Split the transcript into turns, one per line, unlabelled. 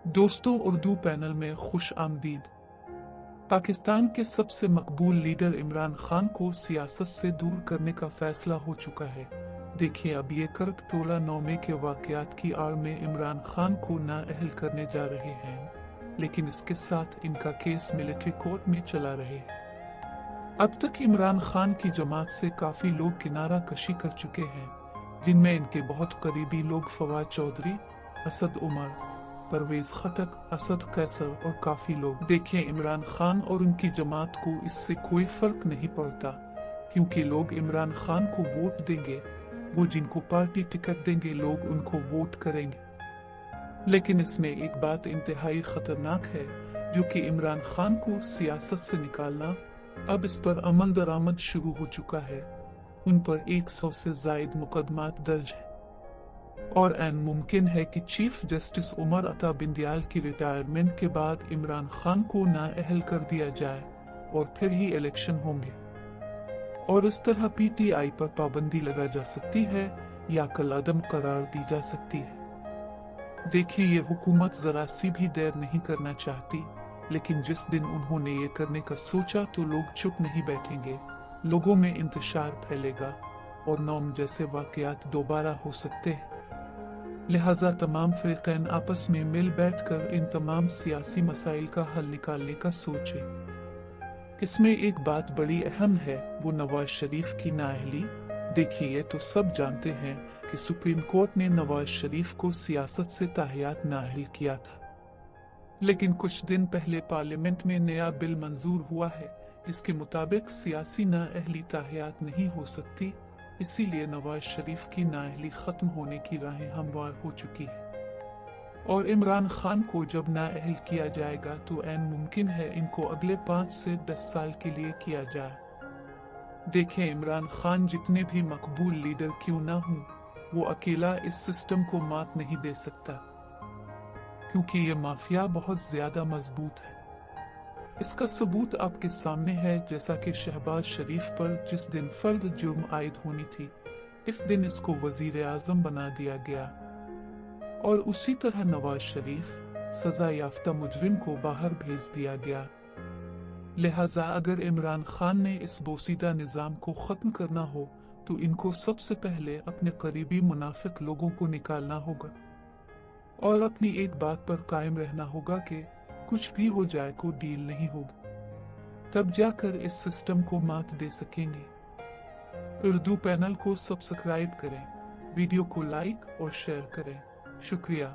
दोस्तों, उर्दू पैनल में खुश आमदीद। पाकिस्तान के सबसे मकबूल लीडर इमरान खान को सियासत से दूर करने का फैसला हो चुका है। देखिए अब ये करकटोला नौमे के वाकयात की आड़ में इमरान खान को नाअहल करने जा रहे हैं, लेकिन इसके साथ इनका केस मिलिट्री कोर्ट में चला रहे। अब तक इमरान खान की जमात से काफी लोग किनारा कशी कर चुके हैं, जिनमें इनके बहुत करीबी लोग फवाद चौधरी, असद उमर, परवेज खटक, असद कैसर और काफी लोग। देखिए इमरान खान और उनकी जमात को इससे कोई फर्क नहीं पड़ता, क्योंकि लोग इमरान खान को वोट देंगे। वो जिनको पार्टी टिकट देंगे लोग उनको वोट करेंगे। लेकिन इसमें एक बात इंतहाई खतरनाक है, जो कि इमरान खान को सियासत से निकालना। अब इस पर अमल दरामद शुरू हो चुका है। उन पर 100 से जायद मुकदमात दर्ज है और ऐन मुमकिन है कि चीफ जस्टिस उमर अता बिंदयाल की रिटायरमेंट के बाद इमरान खान को नाअहल कर दिया जाए और फिर ही इलेक्शन होंगे और इस तरह पीटीआई पर पाबंदी लगा जा सकती है या कल अदम करार दी जा सकती है। देखिए ये हुकूमत जरा सी भी देर नहीं करना चाहती, लेकिन जिस दिन उन्होंने ये करने का सोचा तो लोग चुप नहीं बैठेंगे। लोगों में इंतशार फैलेगा और नौम जैसे वाकयात दोबारा हो सकते हैं। लिहाजा तमाम फ़िरक़ैन आपस में मिल बैठकर इन तमाम सियासी मसाइल का हल निकालने का सोचें। इसमें एक बात बड़ी अहम है, वो नवाज शरीफ की नाअहली। देखिए ये तो सब जानते हैं कि सुप्रीम कोर्ट ने नवाज शरीफ को सियासत से ताहियात नाअहल किया था, लेकिन कुछ दिन पहले पार्लियामेंट में नया बिल मंजूर हुआ है जिसके मुताबिक सियासी नाअहली ताहियात नहीं हो सकती। इसीलिए नवाज शरीफ की नाअहली खत्म होने की राहें हमवार हो चुकी है और इमरान खान को जब नाअहल किया जाएगा तो ऐन मुमकिन है इनको अगले 5 से 10 साल के लिए किया जाए। देखें इमरान खान जितने भी मकबूल लीडर क्यों ना हों, वो अकेला इस सिस्टम को मात नहीं दे सकता, क्योंकि ये माफिया बहुत ज्यादा मजबूत है। इसका सबूत आपके सामने है, जैसा कि शहबाज शरीफ पर जिस दिन फर्द जुर्म आयद होनी थी, इस दिन इसको वजीर आजम बना दिया गया और उसी तरह नवाज शरीफ सजा याफ्ता मुजरिम को बाहर भेज दिया गया। लिहाजा अगर इमरान खान ने इस बोसीदा निज़ाम को ख़त्म करना हो तो इनको सबसे पहले अपने करीबी मुनाफिक लोगों को निकालना होगा और अपनी एक बात पर कायम रहना होगा कि कुछ भी हो जाए को डील नहीं होगी, तब जाकर इस सिस्टम को मात दे सकेंगे। उर्दू पैनल को सब्सक्राइब करें, वीडियो को लाइक और शेयर करें। शुक्रिया।